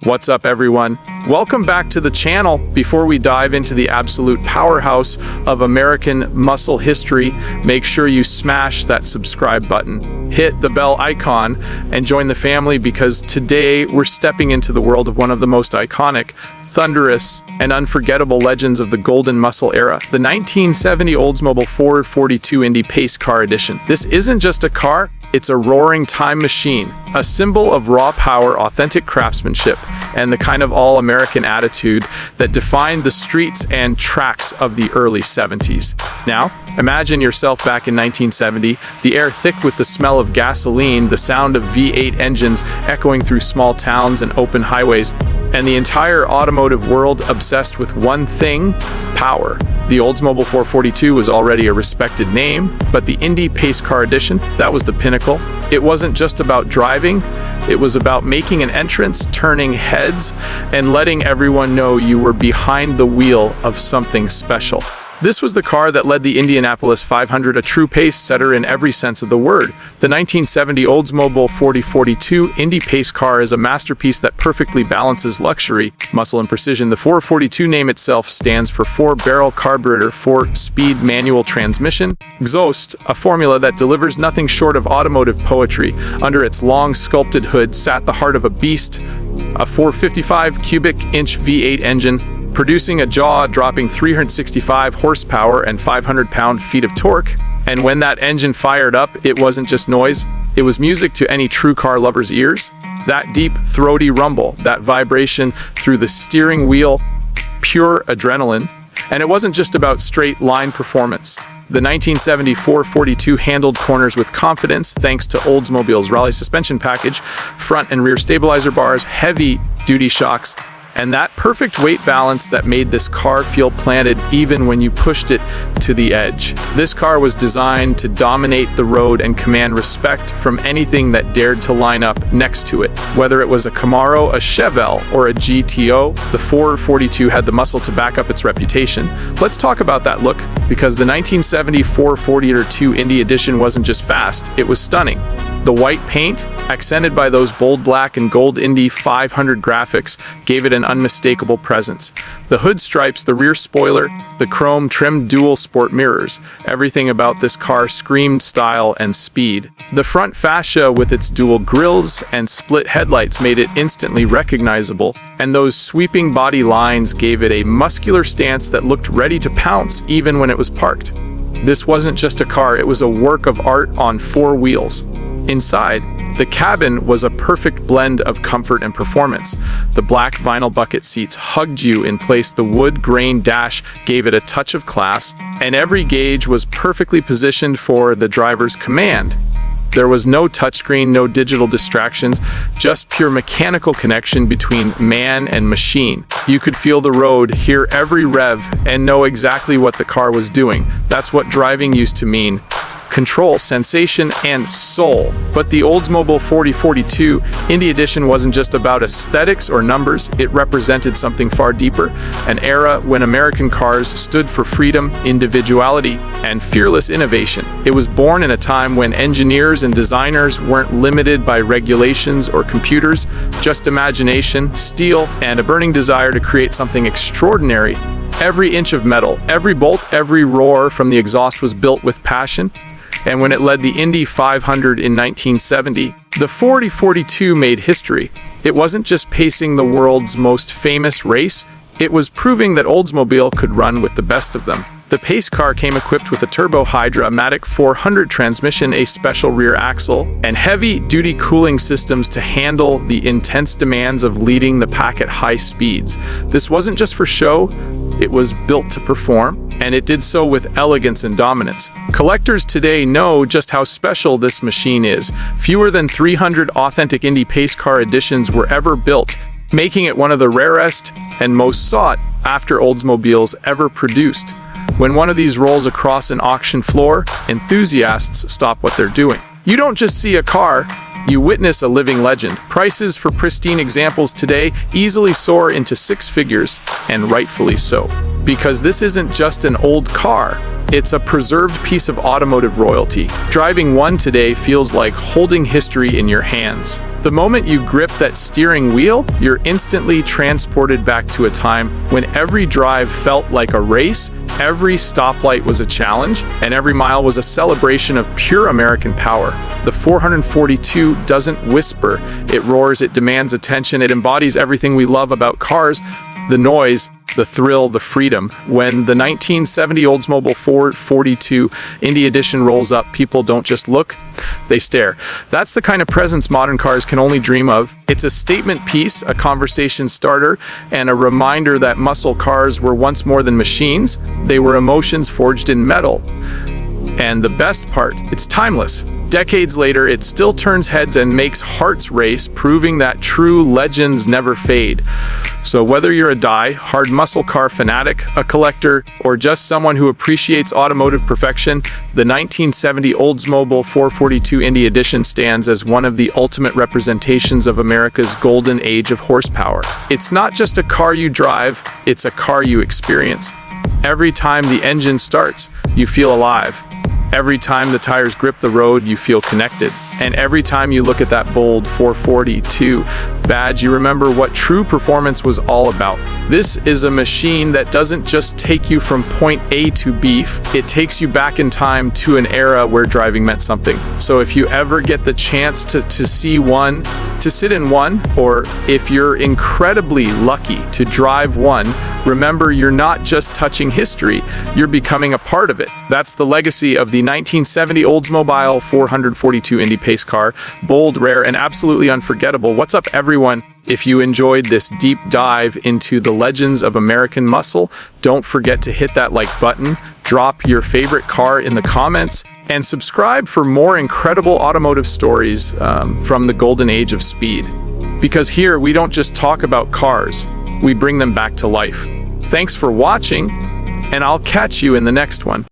What's up, everyone? Welcome back to the channel. Before we dive into the absolute powerhouse of American muscle history, make sure you smash that subscribe button, hit the bell icon, and join the family because today we're stepping into the world of one of the most iconic, thunderous, and unforgettable legends of the golden muscle era, the 1970 Oldsmobile 442 Indy Pace Car Edition. This isn't just a car, it's a roaring time machine, a symbol of raw power, authentic craftsmanship, and the kind of all-American attitude that defined the streets and tracks of the early 70s. Now, imagine yourself back in 1970, the air thick with the smell of gasoline, the sound of V8 engines echoing through small towns and open highways, and the entire automotive world obsessed with one thing: power. The Oldsmobile 442 was already a respected name, but the Indy Pace Car Edition, that was the pinnacle. It wasn't just about driving, it was about making an entrance, turning heads, and letting everyone know you were behind the wheel of something special. This was the car that led the Indianapolis 500, a true pace setter in every sense of the word. The 1970 Oldsmobile 442 Indy Pace Car is a masterpiece that perfectly balances luxury, muscle, and precision. The 442 name itself stands for 4-barrel carburetor, 4-speed manual transmission, exhaust, a formula that delivers nothing short of automotive poetry. Under its long sculpted hood sat the heart of a beast, a 455 cubic inch V8 engine, producing a jaw-dropping 365 horsepower and 500 pound-feet of torque. And when that engine fired up, it wasn't just noise, it was music to any true car lover's ears. That deep, throaty rumble, that vibration through the steering wheel, pure adrenaline. And it wasn't just about straight-line performance. The 1970 442 handled corners with confidence thanks to Oldsmobile's rally suspension package, front and rear stabilizer bars, heavy-duty shocks, and that perfect weight balance that made this car feel planted even when you pushed it to the edge. This car was designed to dominate the road and command respect from anything that dared to line up next to it. Whether it was a Camaro, a Chevelle, or a GTO, the 442 had the muscle to back up its reputation. Let's talk about that look, because the 1970 442 Indy Edition wasn't just fast, it was stunning. The white paint, accented by those bold black and gold Indy 500 graphics, gave it an unmistakable presence. The hood stripes, the rear spoiler, the chrome-trimmed dual sport mirrors, everything about this car screamed style and speed. The front fascia with its dual grilles and split headlights made it instantly recognizable, and those sweeping body lines gave it a muscular stance that looked ready to pounce even when it was parked. This wasn't just a car, it was a work of art on four wheels. Inside, the cabin was a perfect blend of comfort and performance. The black vinyl bucket seats hugged you in place, the wood grain dash gave it a touch of class, and every gauge was perfectly positioned for the driver's command. There was no touchscreen, no digital distractions, just pure mechanical connection between man and machine. You could feel the road, hear every rev, and know exactly what the car was doing. That's what driving used to mean. Control, sensation, and soul. But the Oldsmobile 442 Indy Edition wasn't just about aesthetics or numbers, it represented something far deeper, an era when American cars stood for freedom, individuality, and fearless innovation. It was born in a time when engineers and designers weren't limited by regulations or computers, just imagination, steel, and a burning desire to create something extraordinary. Every inch of metal, every bolt, every roar from the exhaust was built with passion. And when it led the Indy 500 in 1970, the 442 made history. It wasn't just pacing the world's most famous race, it was proving that Oldsmobile could run with the best of them. The Pace Car came equipped with a Turbo Hydra-matic 400 transmission, a special rear axle, and heavy-duty cooling systems to handle the intense demands of leading the pack at high speeds. This wasn't just for show, it was built to perform, and it did so with elegance and dominance. Collectors today know just how special this machine is. Fewer than 300 authentic Indy Pace Car editions were ever built, making it one of the rarest and most sought-after Oldsmobiles ever produced. When one of these rolls across an auction floor, enthusiasts stop what they're doing. You don't just see a car, you witness a living legend. Prices for pristine examples today easily soar into six figures, and rightfully so. because this isn't just an old car. It's a preserved piece of automotive royalty. Driving one today feels like holding history in your hands. The moment you grip that steering wheel, you're instantly transported back to a time when every drive felt like a race, every stoplight was a challenge, and every mile was a celebration of pure American power. The 442 doesn't whisper, it roars, it demands attention, it embodies everything we love about cars: the noise, the thrill, the freedom. When the 1970 Oldsmobile 442 Indy Edition rolls up, people don't just look, they stare. That's the kind of presence modern cars can only dream of. It's a statement piece, a conversation starter, and a reminder that muscle cars were once more than machines. They were emotions forged in metal. And the best part, it's timeless. Decades later, it still turns heads and makes hearts race, proving that true legends never fade. So whether you're a die-hard muscle car fanatic, a collector, or just someone who appreciates automotive perfection, the 1970 Oldsmobile 442 Indy Edition stands as one of the ultimate representations of America's golden age of horsepower. It's not just a car you drive, it's a car you experience. Every time the engine starts, you feel alive. Every time the tires grip the road, you feel connected. And every time you look at that bold 442 badge, you remember what true performance was all about. This is a machine that doesn't just take you from point A to B, it takes you back in time to an era where driving meant something. So if you ever get the chance to sit in one, or if you're incredibly lucky to drive one, remember you're not just touching history, you're becoming a part of it. That's the legacy of the 1970 Oldsmobile 442 Indy Pace Car. Bold, rare, and absolutely unforgettable. What's up, everyone? If you enjoyed this deep dive into the legends of American muscle, don't forget to hit that like button, drop your favorite car in the comments, and subscribe for more incredible automotive stories from the golden age of speed. Because here, we don't just talk about cars, we bring them back to life. Thanks for watching, and I'll catch you in the next one.